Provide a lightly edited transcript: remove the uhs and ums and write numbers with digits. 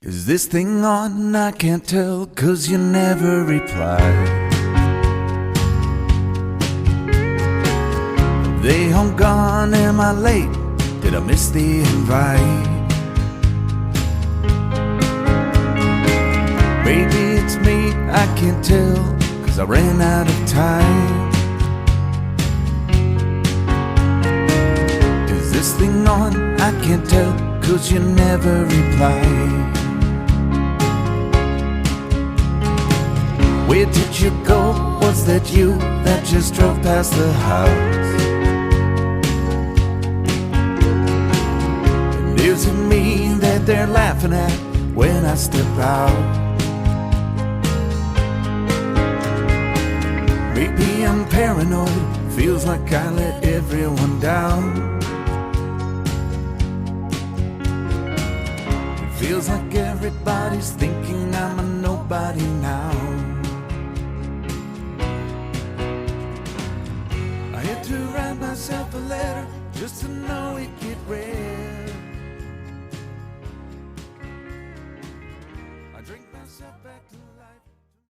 Is this thing on? I can't tell, 'cause you never reply. They home gone, am I late? Did I miss the invite? Maybe it's me, I can't tell, 'cause I ran out of time. Is this thing on? I can't tell, 'cause you never reply. Where did you go? Was that you that just drove past the house? And is it me that they're laughing at when I step out? Maybe I'm paranoid, feels like I let everyone down. It feels like everybody's thinking I'm a nobody now. I had to write myself a letter just to know it get read. I drink myself back to